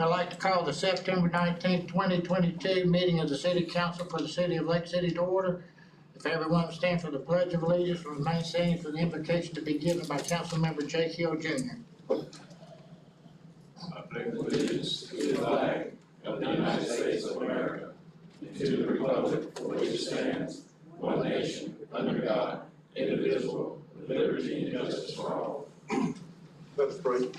I'd like to call the September 19th, 2022 meeting of the City Council for the City of Lake City to order. If everyone will stand for the Pledge of Allegiance, remain standing for the invocation to be given by Councilmember J. Hill Jr. I pledge allegiance to the flag of the United States of America and to the republic for which it stands, one nation, under God, indivisible, with liberty and justice for all. Let us pray.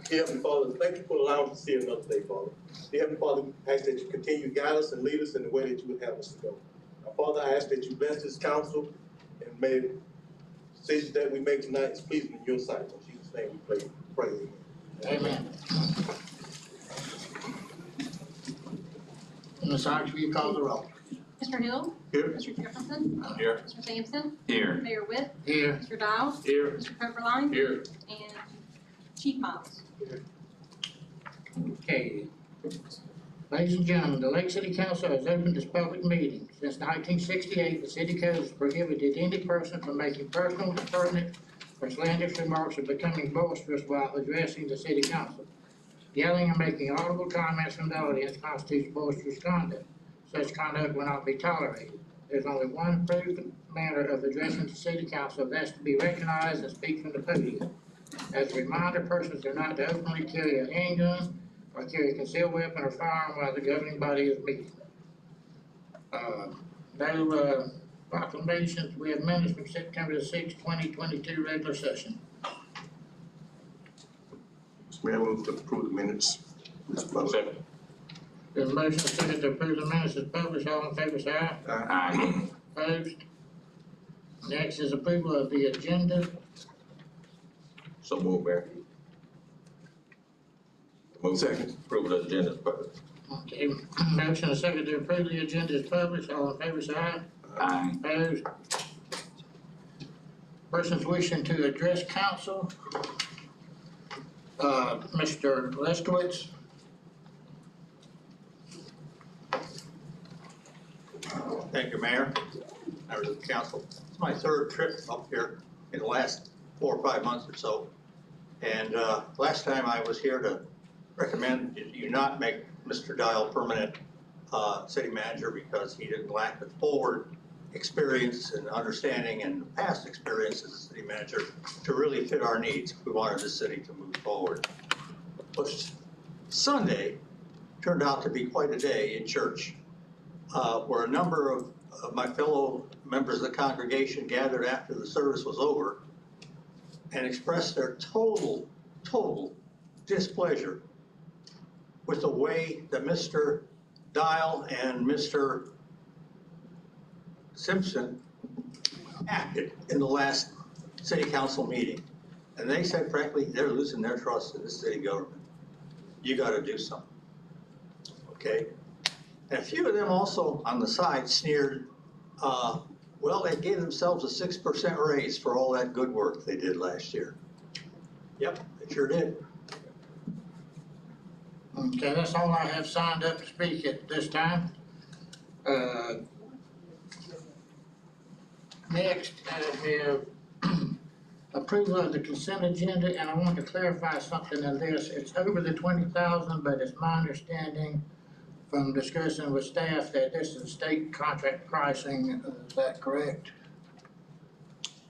Dear Heavenly Father, thank you for allowing us to see another day, Father. Dear Heavenly Father, we ask that you continue to guide us and lead us in the way that you would have us to go. Now, Father, I ask that you bless this council and may the decisions that we make tonight is pleasing in your sight. In Jesus' name we pray. Amen. Ms. Ox, will you call the roll? Mr. Hill? Here. Mr. Jefferson? Here. Mr. Sampson? Here. Mayor Witt? Here. Mr. Dial? Here. Mr. Pepperline? Here. And Chief Miles. Okay. Ladies and gentlemen, the Lake City Council has opened this public meeting. Since 1968, the city code has prohibited any person from making personal, pertinent, or slanderous remarks or becoming boisterous while addressing the city council. Yelling and making audible comments from the audience constitutes boisterous conduct. Such conduct will not be tolerated. There's only one approved manner of addressing the city council, that's to be recognized and speak from the podium. As a reminder, persons are not to openly carry a handgun or carry a concealed weapon or firearm while the governing body is meeting. No proclamations. We have minutes from September the 6th, 2022 regular session. Mr. Mayor, I move to approve the minutes. Second. There's a motion second to approve the minutes as published. All in favor say aye. Aye. Opposed? Next is approval of the agenda. So move, Mayor. Move second. Approve the agenda. Okay, motion and second to approve the agenda is published. All in favor say aye. Aye. Opposed? Persons wishing to address council. Mr. Leskowitz. Thank you, Mayor, members of the council. It's my third trip up here in the last 4 or 5 months or so. And last time I was here to recommend you not make Mr. Dial permanent city manager because he didn't lack the forward experience and understanding and past experience as a city manager to really fit our needs if we wanted the city to move forward. But Sunday turned out to be quite a day in church. Where a number of my fellow members of the congregation gathered after the service was over and expressed their total displeasure with the way that Mr. Dial and Mr. Simpson acted in the last city council meeting. And they said, frankly, they're losing their trust in the city government. You got to do something, okay? And a few of them also on the side sneered, well, they gave themselves a 6% raise for all that good work they did last year. Yep, they sure did. Okay, that's all I have signed up to speak at this time. Next, I have approval of the consent agenda, and I want to clarify something in this. It's over the 20,000, but it's my understanding from discussing with staff that this is state contract pricing. Is that correct?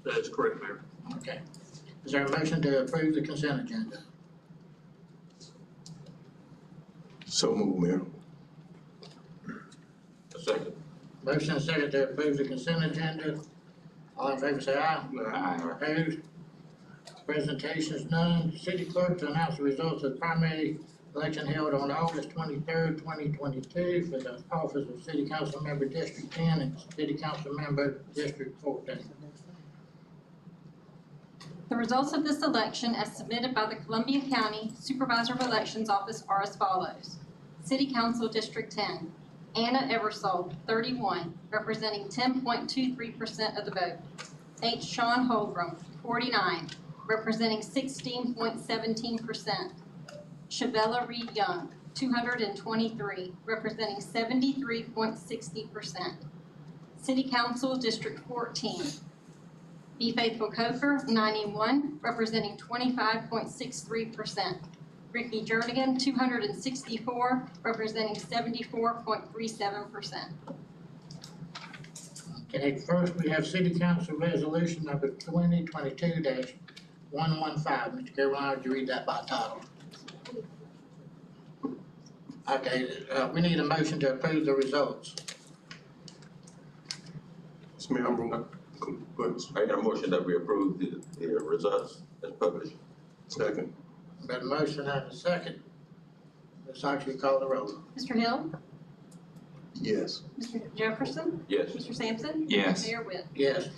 That is correct, Mayor. Okay. Is there a motion to approve the consent agenda? So move, Mayor. Second. Motion and second to approve the consent agenda. All in favor say aye. Aye. Opposed? Presentations none. City clerk to announce the results of the primary election held on August 23rd, 2022 for the office of City Council Member District 10 and City Council Member District 14. The results of this election as submitted by the Columbia County Supervisor of Elections Office are as follows. City Council District 10, Anna Eversole, 31, representing 10.23% of the vote. H. Sean Holgram, 49, representing 16.17%. Shabella Reed Young, 223, representing 73.60%. City Council District 14, B. Faithful Coker, 91, representing 25.63%. Ricky Jernigan, 264, representing 74.37%. Okay, first we have City Council Resolution number 2022-115. Mr. Carolina, would you read that by title? Okay, we need a motion to approve the results. Mr. Mayor, I'm going I got a motion that we approve the results as published. second. Got a motion and a second. Ms. Sykes, will you call the roll? Mr. Hill? Yes. Mr. Jefferson? Yes. Mr. Sampson? Yes. Mayor Witt? Yes.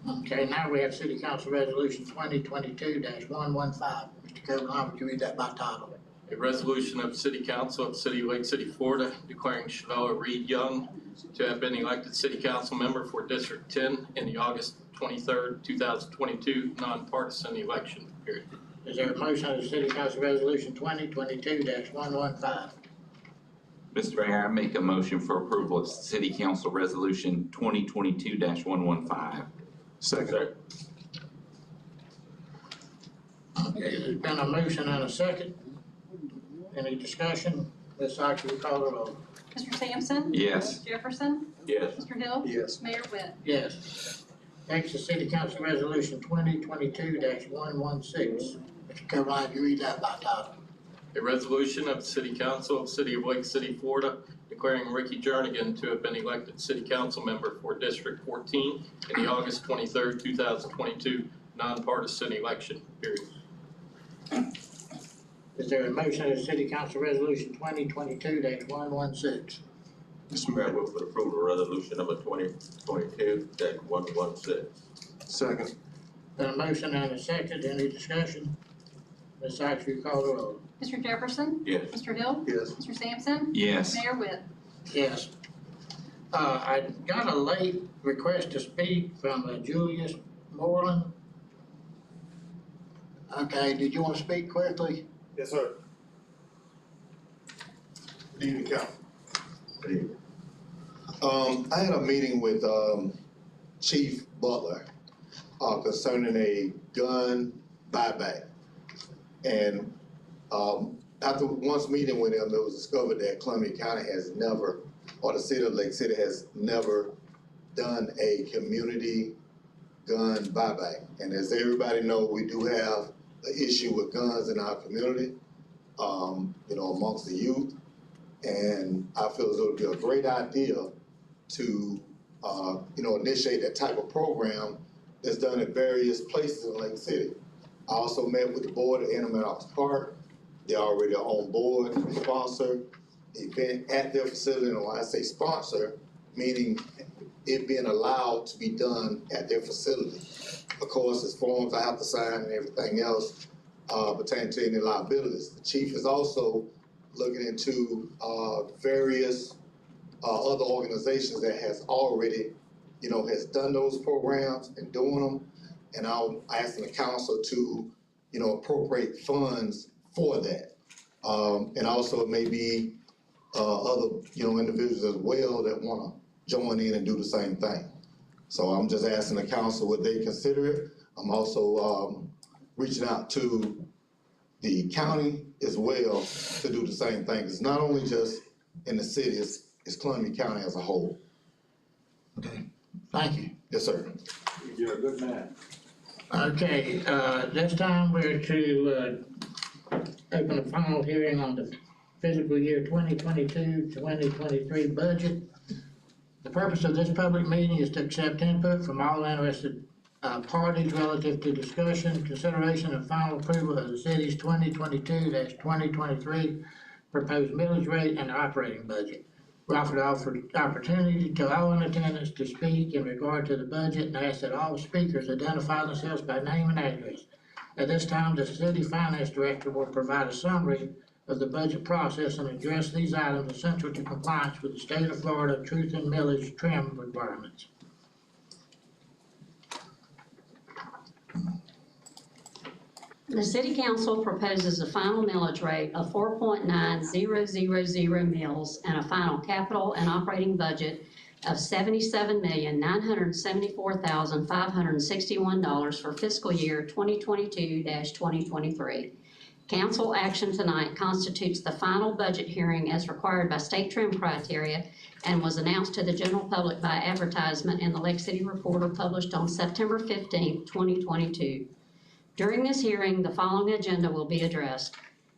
Okay, now we have City Council Resolution 2022-115. Mr. Carolina, would you read that by title? A resolution of the City Council of the City of Lake City, Florida, declaring Chevella Reed Young to have been elected City Council member for District 10 in the August 23rd, 2022 nonpartisan election period. Is there a motion on the City Council Resolution 2022-115? Mr. Mayor, I make a motion for approval of City Council Resolution 2022-115. Second. Okay, there's been a motion and a second. Any discussion? Ms. Sykes, will you call the roll? Mr. Sampson? Yes. Mr. Jefferson? Yes. Mr. Hill? Yes. Mayor Witt? Yes. Next is City Council Resolution 2022-116. Mr. Carolina, would you read that by title? A resolution of the City Council of the City of Lake City, Florida, declaring Ricky Jernigan to have been elected City Council member for District 14 in the August 23rd, 2022 nonpartisan election period. Is there a motion on the City Council Resolution 2022-116? Mr. Mayor, I Mayor, move for the approval of resolution number 2022-116. second. Been a motion and a second. Any discussion? Ms. Sykes, will you call the roll? Mr. Jefferson? Yes. Mr. Hill? Yes. Mr. Sampson? Yes. Mayor Witt? Yes. I got a late request to speak from Julius Moreland. Okay, did you want to speak quickly? Yes, sir. Good evening, Council. Good evening. I had a meeting with, Chief Butler, concerning a gun buyback. And, after once meeting with him, it was discovered that Columbia County has never, or the city of Lake City has never done a community gun buyback. And as everybody knows, we do have an issue with guns in our community, amongst the youth. And I feel as though it would be a great idea to, initiate that type of program that's done at various places in Lake City. I also met with the board at Animal Park. They're already on board to sponsor event at their facility. And when I say sponsor, meaning it being allowed to be done at their facility. Of course, there's forms I have to sign and everything else pertaining to any liabilities. The chief is also looking into various other organizations that has already, has done those programs and doing them. And I'm asking the council to, appropriate funds for that. And also maybe other, individuals as well that wanna join in and do the same thing. So I'm just asking the council would they consider it. I'm also reaching out to the county as well to do the same thing. It's not only just in the city, it's Columbia County as a whole. Okay, thank you. Yes, sir. You're a good man. Okay, this time we're to open a final hearing on the fiscal year 2022-2023 budget. The purpose of this public meeting is to accept input from all interested parties relative to discussion, consideration, and final approval of the city's 2022-2023 proposed millage rate and operating budget. We offer opportunity to all in attendance to speak in regard to the budget and ask that all speakers identify themselves by name and address. At this time, the city finance director will provide a summary of the budget process and address these items essential to compliance with the state of Florida truth and millage trim requirements. The City Council proposes a final millage rate of 4.9000 mills and a final capital and operating budget of $77,974,561 for fiscal year 2022-2023. Council action tonight constitutes the final budget hearing as required by state trim criteria and was announced to the general public by advertisement in the Lake City Reporter published on September 15, 2022. During this hearing, the following agenda will be addressed.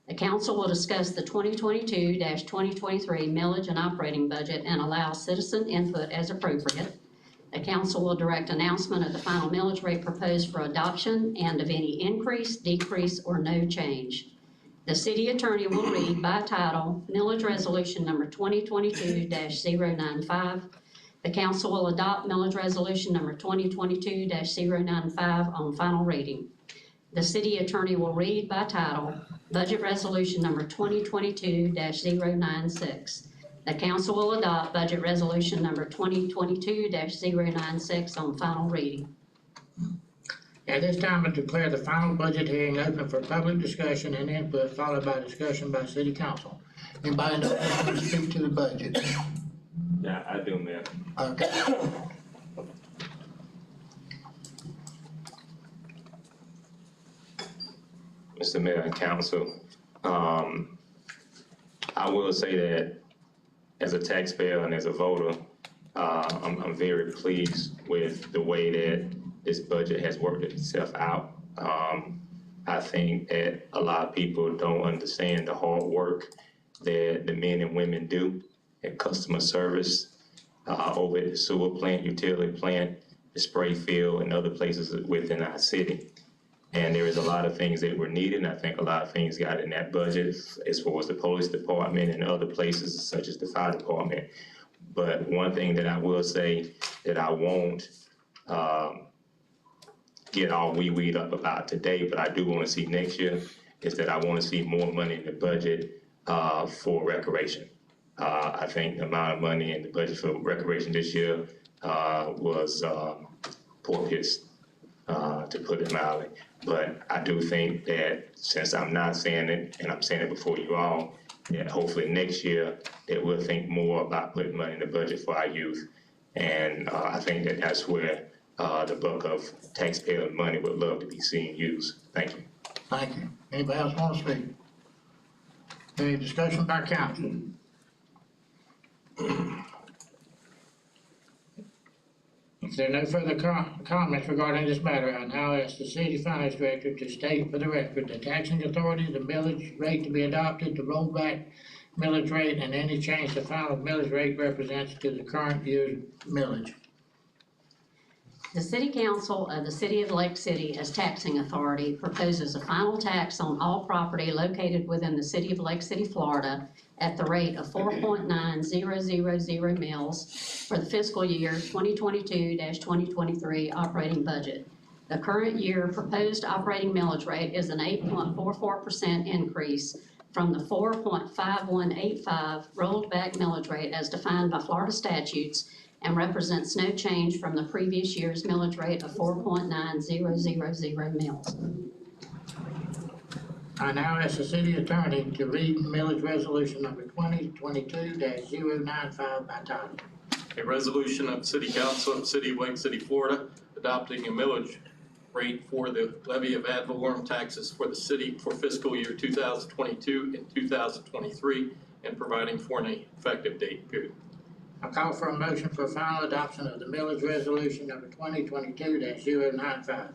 The council will discuss the 2022-2023 millage and operating budget and allow citizen input as appropriate. The council will direct announcement of the final millage rate proposed for adoption and of any increase, decrease, or no change. The city attorney will read by title millage resolution number 2022-095. The council will adopt millage resolution number 2022-095 on final reading. The city attorney will read by title budget resolution number 2022-096. The council will adopt budget resolution number 2022-096 on final reading. At this time, I declare the final budget hearing open for public discussion and input, followed by discussion by city council. Anybody know who wants to speak to the budget? Yeah, I do, Mayor. Okay. Mr. Mayor and Council, I will say that as a taxpayer and as a voter, I'm very pleased with the way that this budget has worked itself out. I think that a lot of people don't understand the hard work that the men and women do at customer service, over at the sewer plant, utility plant, the spray field, and other places within our city. And there is a lot of things that were needed, and I think a lot of things got in that budget as far as the police department and other places such as the fire department. But one thing that I will say that I won't get all wee-weed up about today, but I do want to see next year, is that I want to see more money in the budget for recreation. I think the amount of money in the budget for recreation this year was poor piss, to put it mildly. But I do think that since I'm not saying it, and I'm saying it before you all, that hopefully next year that we'll think more about putting money in the budget for our youth. And I think that that's where the buck of taxpayer money would love to be seen used. Thank you. Thank you. Anybody else want to speak? Any discussion by council? If there are no further comments regarding this matter, I now ask the city finance director to state for the record the taxing authority, the millage rate to be adopted, the rollback millage rate, and any change the final millage rate represents to the current year's millage. The City Council of the City of Lake City as taxing authority proposes a final tax on all property located within the City of Lake City, Florida at the rate of 4.9000 mils for the fiscal year 2022-2023 operating budget. The current year proposed operating millage rate is an 8.44% increase from the 4.5185 rolled back millage rate as defined by Florida statutes and represents no change from the previous year's millage rate of 4.9000 mils. I now ask the city attorney to read millage resolution number 2022-095 by title. A resolution of the City Council of the City of Lake City, Florida, adopting a millage rate for the levy of ad valorem taxes for the city for fiscal year 2022 and 2023 and providing for an effective date period. I call for a motion for final adoption of the millage resolution number 2022-095.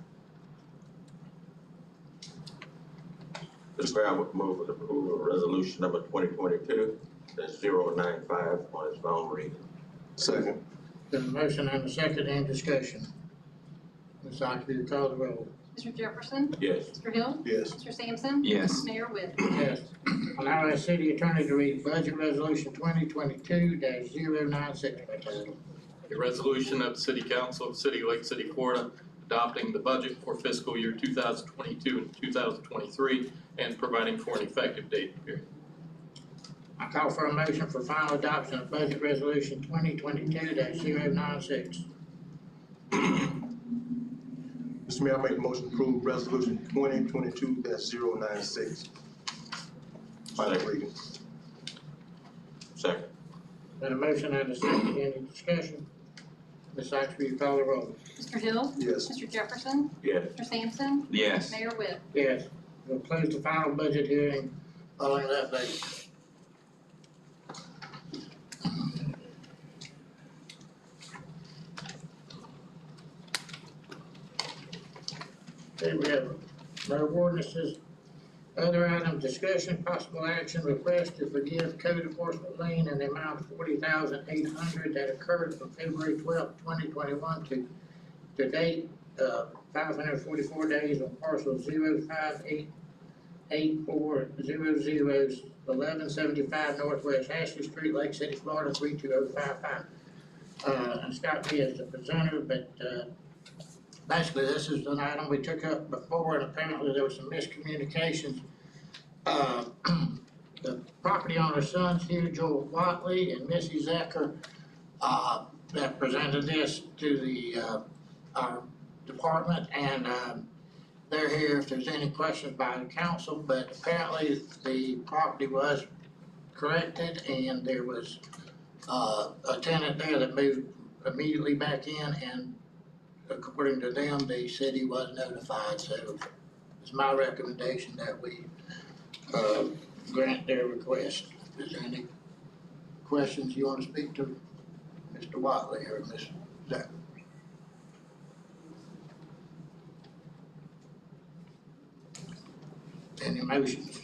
Mr. Mayor, I would move for the approval of resolution number 2022-095 on its final reading. Second. There's a motion and a second, any discussion? Ms. Oxley, you call the roll. Mr. Jefferson? Yes. Mr. Hill? Yes. Mr. Sampson? Yes. Mayor Whit? Yes. I now ask city attorney to read budget resolution 2022-096 by title. A resolution of the City Council of the City of Lake City, Florida, adopting the budget for fiscal year 2022 and 2023 and providing for an effective date period. I call for a motion for final adoption of budget resolution 2022-096. Mr. Mayor, I make a motion to approve resolution 2022-096. Final reading. Second. Then a motion and a second, any discussion? Ms. Oxley, you call the roll. Mr. Hill? Yes. Mr. Jefferson? Yes. Mr. Sampson? Yes. Mayor Whit? Yes. We'll close the final budget hearing following that vote. Okay, we have no ordinances. Other item, discussion, possible action, request to forgive code enforcement lien in the amount of $40,800 that occurred from February 12th, 2021 to date, 544 days on parcel 0588400 1175 Northwest Ashley Street, Lake City, Florida 32055. And Scott P. is the presenter, but basically, this is an item we took up before, and apparently there was some miscommunications. The property owner's sons here, Joel Watley and Missy Zecker, that presented this to the, our department, and, they're here if there's any questions by the council, but apparently the property was corrected, and there was, a tenant there that moved immediately back in, and according to them, the city was notified, so it's my recommendation that we, grant their request. Is there any questions you want to speak to Mr. Watley or Ms. Zach? Any motions?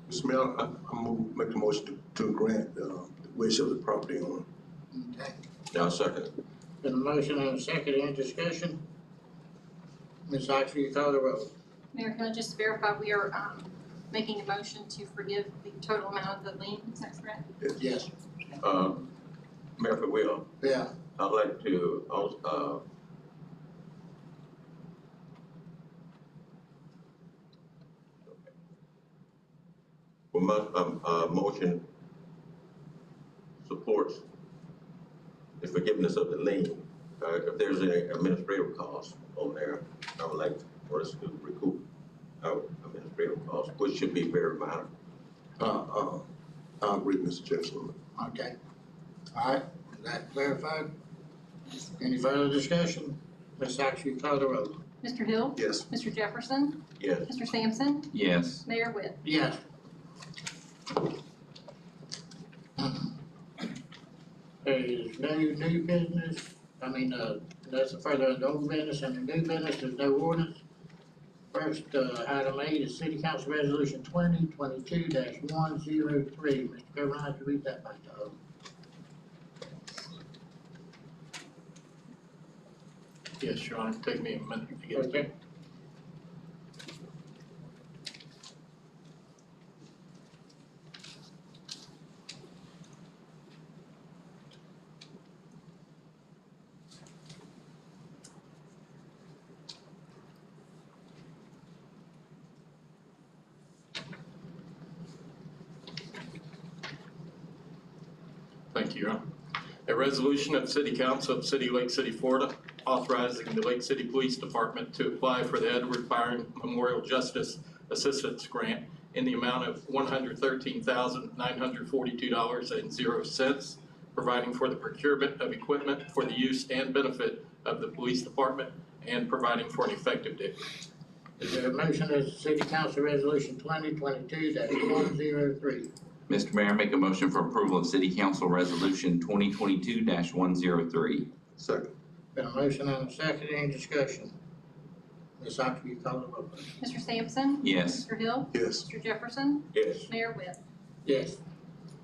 Mr. Mayor, make the motion to grant the wish of the property owner. Okay. Now second. Been a motion and a second, any discussion? Ms. Oxley, you call the roll. Mayor, can I just verify, we are, making a motion to forgive the total amount of the lien, is that correct? Yes. Mayor Will, Yeah. I'd like to, well, my, motion supports the forgiveness of the lien. If there's any administrative costs on there, I would like for us to recoup our administrative costs, which should be very minor. I agree, Mr. Jefferson. Okay. All right, is that clarified? Any further discussion? Ms. Oxley, you call the roll. Mr. Hill? Yes. Mr. Jefferson? Yes. Mr. Sampson? Yes. Mayor Whit? Yes. There's no new business, that's further the old business and the new business, there's no ordinance. First, item 8 is City Council Resolution 2022-103. Mr. Governor, I have to read that by title. Yes, Your Honor, take me a minute to get Okay. Thank you, Your Honor. A resolution of the City Council of City, Lake City, Florida, authorizing the Lake City Police Department to apply for the Edward Byron Memorial Justice Assistance Grant in the amount of $113,942.00, providing for the procurement of equipment for the use and benefit of the police department, and providing for an effective date. Is there a motion as City Council Resolution 2022-103? Mr. Mayor, make a motion for approval of City Council Resolution 2022-103. Second. Been a motion and a second, any discussion? Ms. Oxley, you call the roll. Mr. Sampson? Yes. Mr. Hill? Yes. Mr. Jefferson? Yes. Mayor Whit? Yes.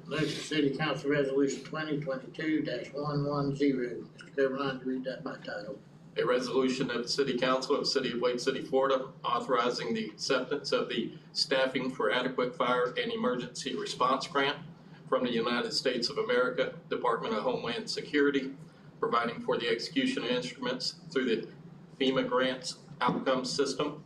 Next is City Council Resolution 2022-110. Mr. Governor, read that by title. A resolution of the City Council of the City of Lake City, Florida, authorizing the acceptance of the Staffing for Adequate Fire and Emergency Response Grant from the United States of America, Department of Homeland Security, providing for the execution of instruments through the FEMA Grants Outcomes System,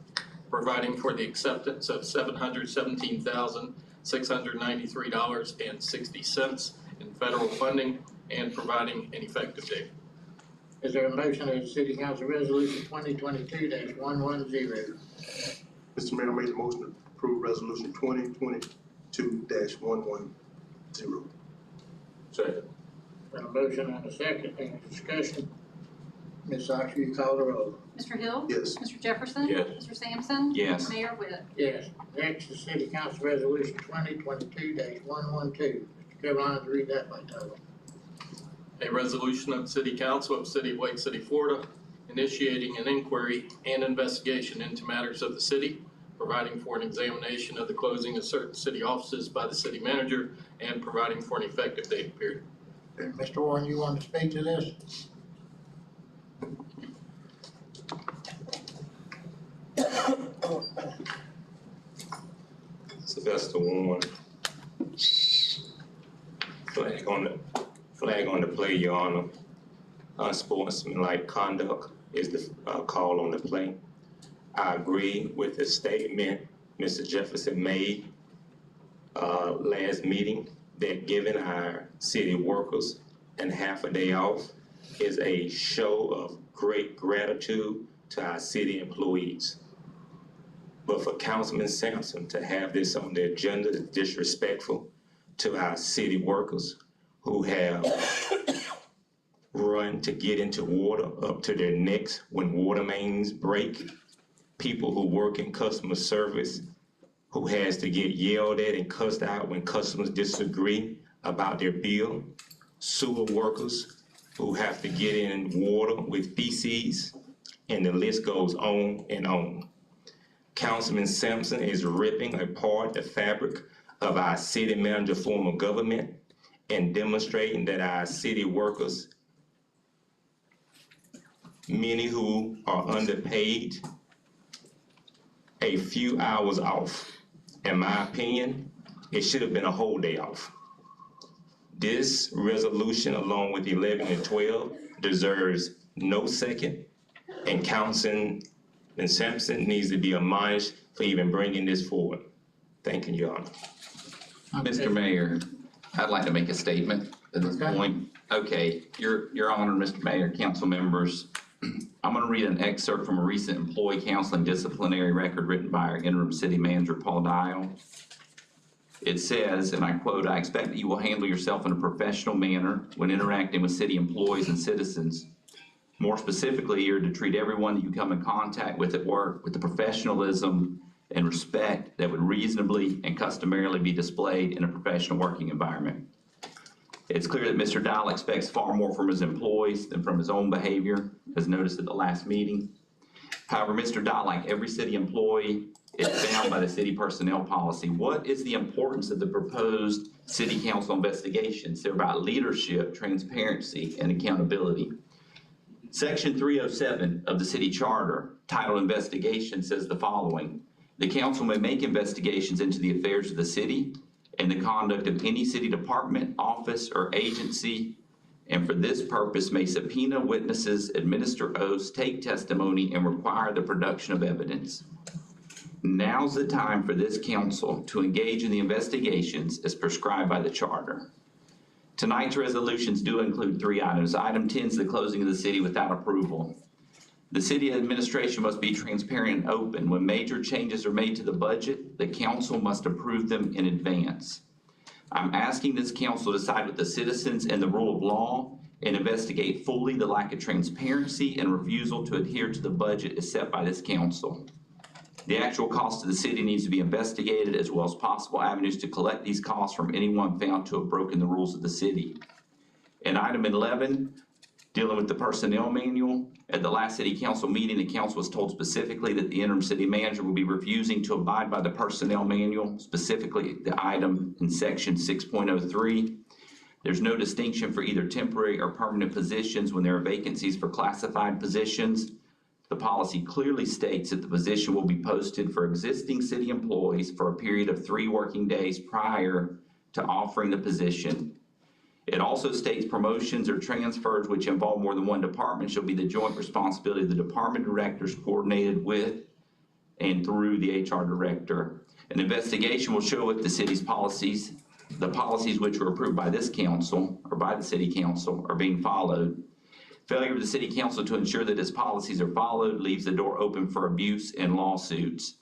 providing for the acceptance of $717,693.60 in federal funding, and providing an effective date. Is there a motion as City Council Resolution 2022-110? Mr. Mayor, I made the motion to approve resolution 2022-110. Second. Got a motion and a second, any discussion? Ms. Ox, you call the roll. Mr. Hill? Yes. Mr. Jefferson? Yes. Mr. Sampson? Yes. Mayor Whit? Yes. Next is City Council Resolution 2022-112. Mr. Carolina, read that by title. A resolution of the City Council of the City of Wake City, Florida, initiating an inquiry and investigation into matters of the city, providing for an examination of the closing of certain city offices by the city manager, and providing for an effective date period. Mr. Warren, you want to speak to this? Sylvester Warren. Flag on the play, Your Honor. Unsportsmanlike conduct is the call on the play. I agree with the statement Mr. Jefferson made last meeting that giving our city workers and half a day off is a show of great gratitude to our city employees. But for Councilman Sampson to have this on the agenda is disrespectful to our city workers who have run to get into water up to their necks when water mains break. People who work in customer service who has to get yelled at and cussed out when customers disagree about their bill. Sewer workers who have to get in water with feces, and the list goes on and on. Councilman Sampson is ripping apart the fabric of our city manager form of government and demonstrating that our city workers, many who are underpaid, a few hours off. In my opinion, it should have been a whole day off. This resolution, along with 11 and 12, deserves no second, and Councilman Sampson needs to be admonished for even bringing this forward. Thank you, Your Honor. Mr. Mayor, I'd like to make a statement at this Okay. point. Okay, Your Honor, Mr. Mayor, council members, I'm gonna read an excerpt from a recent employee counseling disciplinary record written by our interim city manager, Paul Dial. It says, and I quote, "I expect that you will handle yourself in a professional manner when interacting with city employees and citizens. More specifically, you're to treat everyone that you come in contact with at work with the professionalism and respect that would reasonably and customarily be displayed in a professional working environment." It's clear that Mr. Dial expects far more from his employees than from his own behavior, as noticed at the last meeting. However, Mr. Dial, like every city employee, is bound by the city personnel policy. What is the importance of the proposed city council investigations? They're about leadership, transparency, and accountability. Section 307 of the city charter, titled Investigation, says the following: "The council may make investigations into the affairs of the city and the conduct of any city department, office, or agency, and for this purpose may subpoena witnesses, administer oaths, take testimony, and require the production of evidence." Now's the time for this council to engage in the investigations as prescribed by the charter. Tonight's resolutions do include 3 items. Item 10 is the closing of the city without approval. The city administration must be transparent and open. When major changes are made to the budget, the council must approve them in advance. I'm asking this council to side with the citizens and the rule of law and investigate fully the lack of transparency and refusal to adhere to the budget as set by this council. The actual cost to the city needs to be investigated, as well as possible avenues to collect these costs from anyone found to have broken the rules of the city. And item 11, dealing with the personnel manual. At the last city council meeting, the council was told specifically that the interim city manager will be refusing to abide by the personnel manual, specifically the item in section 6.03. There's no distinction for either temporary or permanent positions when there are vacancies for classified positions. The policy clearly states that the position will be posted for existing city employees for a period of 3 working days prior to offering the position. It also states promotions or transfers which involve more than one department shall be the joint responsibility of the department directors, coordinated with and through the HR director. An investigation will show if the city's policies, the policies which were approved by this council or by the city council, are being followed. Failure of the city council to ensure that its policies are followed leaves the door open for abuse and lawsuits.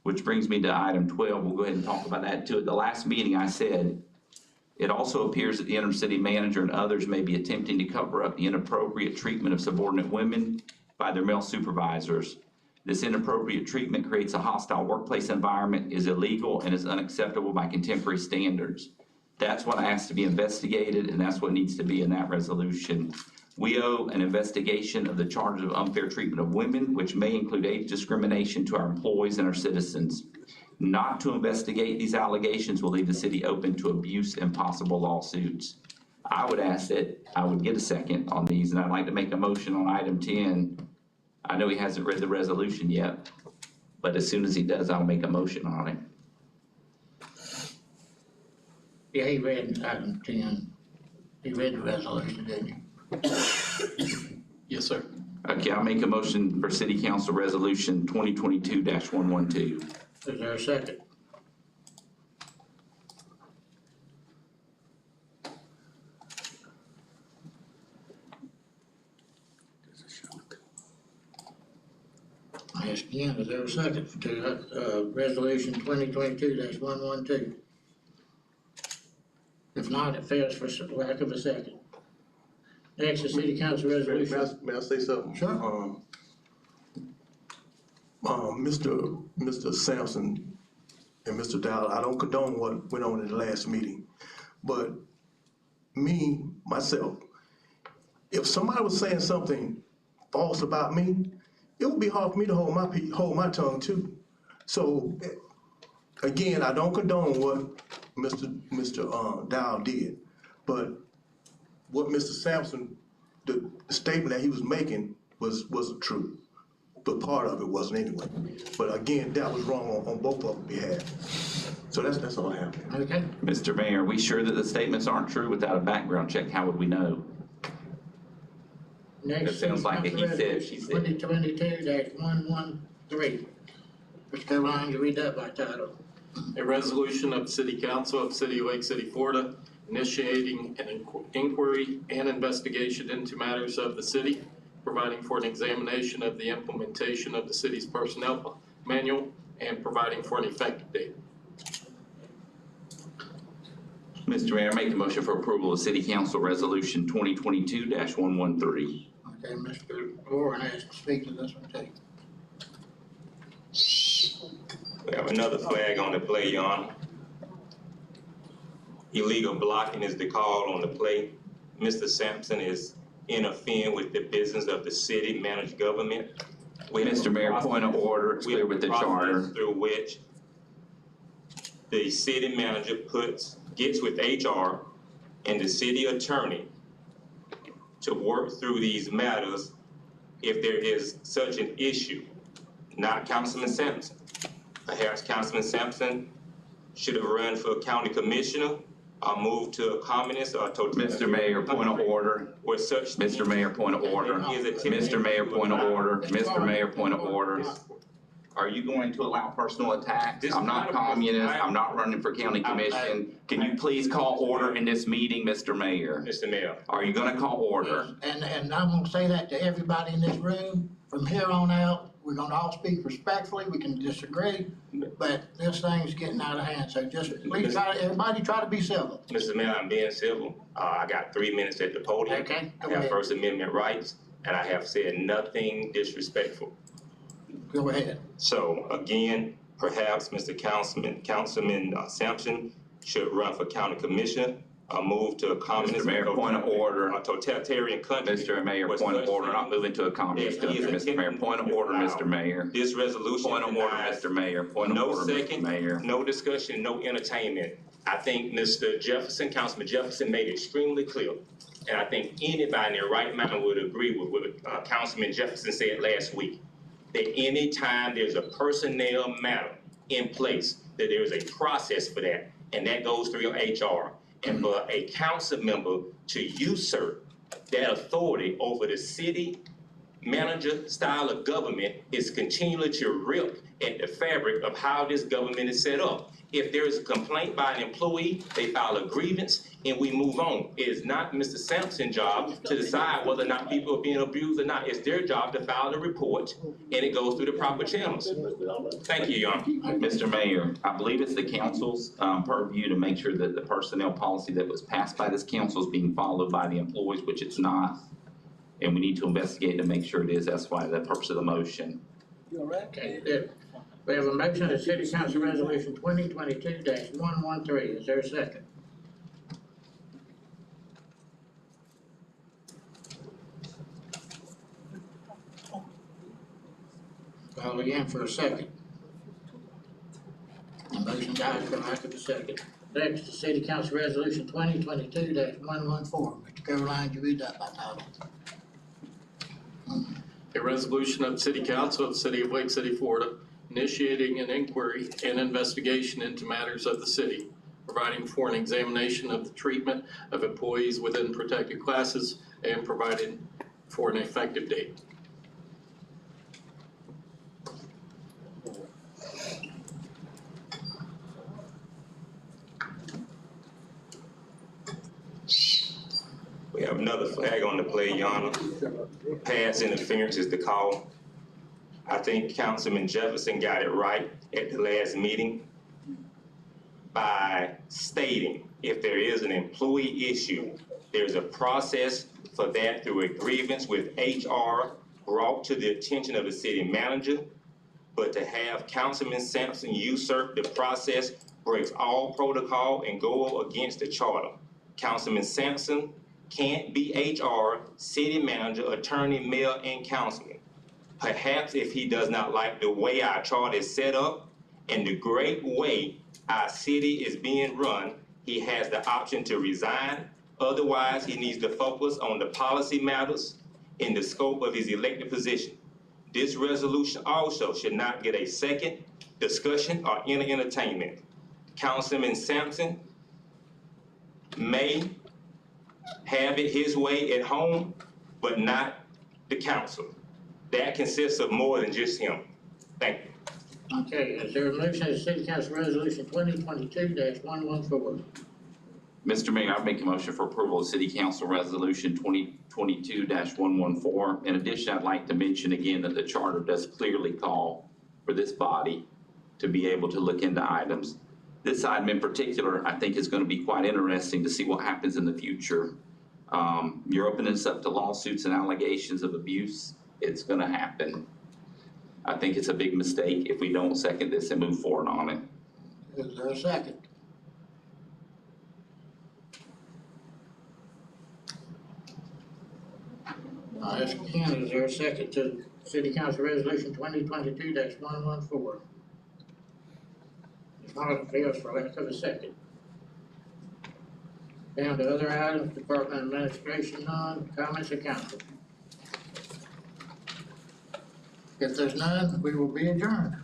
Which brings me to item 12. We'll go ahead and talk about that too. At the last meeting, I said, It also appears that the interim city manager and others may be attempting to cover up the inappropriate treatment of subordinate women by their male supervisors. This inappropriate treatment creates a hostile workplace environment, is illegal, and is unacceptable by contemporary standards. That's what I asked to be investigated, and that's what needs to be in that resolution. We owe an investigation of the charges of unfair treatment of women, which may include age discrimination to our employees and our citizens. Not to investigate these allegations will leave the city open to abuse and possible lawsuits. I would ask that I would get a second on these, and I'd like to make a motion on item 10. I know he hasn't read the resolution yet, but as soon as he does, I'll make a motion on it. Yeah, he read item 10. He read the resolution, didn't you? Yes, sir. Okay, I'll make a motion for City Council Resolution 2022-112. Is there a second? I ask again, is there a second to Resolution 2022-112? If not, it fails for lack of a second. Next is City Council Resolution. May I say something? Sure. Mr. Sampson and Mr. Dowell, I don't condone what went on in the last meeting, but myself, if somebody was saying something false about me, it would be hard for me to hold my tongue too. So, again, I don't condone what Mr. Dowell did, but what Mr. Sampson, the statement that he was making wasn't true. But part of it wasn't anyway. But again, that was wrong on both of them behalf. So that's all I have. Okay. Mr. Mayor, are we sure that the statements aren't true without a background check? How would we know? Next, It sounds like City he Council said, she said. 2022-113. Mr. Caroline, you read that by title. A resolution of the City Council of City of Lake City, Florida, initiating an inquiry and investigation into matters of the city, providing for an examination of the implementation of the city's personnel manual, and providing for an effective date. Mr. Mayor, I make a motion for approval of City Council Resolution 2022-113. Okay, Mr. Warren asked to speak to this one too. We have another flag on the play, Your Honor. Illegal blocking is the call on the play. Mr. Sampson is interfering with the business of the city managed government. Mr. Mayor, point of order, it's clear with the charter. Through which the city manager gets with HR and the city attorney to work through these matters if there is such an issue. Not Councilman Sampson. Perhaps Councilman Sampson should have run for county commissioner or moved to a communist or totalitarian. Mr. Mayor, point of order. Or such. Mr. Mayor, point of order. Mr. Mayor, point of order. Mr. Mayor, point of order. Are you going to allow personal attacks? I'm not communist. I'm not running for county commission. Can you please call order in this meeting, Mr. Mayor? Mr. Mayor. Are you gonna call order? And I'm gonna say that to everybody in this room, from here on out, we're gonna all speak respectfully, we can disagree, but this thing's getting out of hand, so just please everybody try to be civil. Mr. Mayor, I'm being civil. I got 3 minutes at the podium. Okay, I go have ahead. First Amendment rights, and I have said nothing disrespectful. Go ahead. So again, perhaps Mr. Councilman Sampson should run for county commissioner or move to a communist. Mr. Mayor, point of order. A totalitarian country. Mr. Mayor, point of order, not moving to a communist country. Mr. Mayor, point of order, Mr. Mayor. This resolution Point of order, denies Mr. Mayor. Point of no order, Mr. second, Mayor. no discussion, no entertainment. I think Mr. Jefferson, Councilman Jefferson made it extremely clear. And I think anybody in their right mind would agree with what Councilman Jefferson said last week. That anytime there's a personnel matter in place, that there is a process for that, and that goes through your HR. And for a council member to usurp that authority over the city manager style of government is continually to rip at the fabric of how this government is set up. If there is a complaint by an employee, they file a grievance and we move on. It is not Mr. Sampson's job to decide whether or not people are being abused or not. It's their job to file the report and it goes through the proper channels. Thank you, Your Honor. Mr. Mayor, I believe it's the council's purview to make sure that the personnel policy that was passed by this council is being followed by the employees, which it's not. And we need to investigate to make sure it is. That's why the purpose of the motion. Okay, good. We have a motion to City Council Resolution 2022-113. Is there a second? Call again for a second. The motion dies for lack of a second. Next, the City Council Resolution 2022-114. Mr. Caroline, would you read that by title? A resolution of the City Council of the City of Lake City, Florida, initiating an inquiry and investigation into matters of the city, providing for an examination of the treatment of employees within protected classes, and providing for an effective date. We have another flag on the play, Your Honor. Pass interference is the call. I think Councilman Jefferson got it right at the last meeting by stating if there is an employee issue, there's a process for that through a grievance with HR brought to the attention of the city manager. But to have Councilman Sampson usurp the process breaks all protocol and go against the charter. Councilman Sampson can't be HR, city manager, attorney, mayor, and councilman. Perhaps if he does not like the way our charter is set up and the great way our city is being run, he has the option to resign. Otherwise, he needs to focus on the policy matters in the scope of his elected position. This resolution also should not get a second discussion or any entertainment. Councilman Sampson may have it his way at home, but not the council. That consists of more than just him. Thank you. Okay, is there a motion to City Council Resolution 2022-114? Mr. Mayor, I make a motion for approval of City Council Resolution 2022-114. In addition, I'd like to mention again that the charter does clearly call for this body to be able to look into items. This item in particular, I think is going to be quite interesting to see what happens in the future. You're opening this up to lawsuits and allegations of abuse. It's going to happen. I think it's a big mistake if we don't second this and move forward on it. Is there a second? I'll ask again, is there a second to City Council Resolution 2022-114? If not, it fails for lack of a second. Down to other items, Department of Administration, none, comments of council. If there's none, we will be adjourned.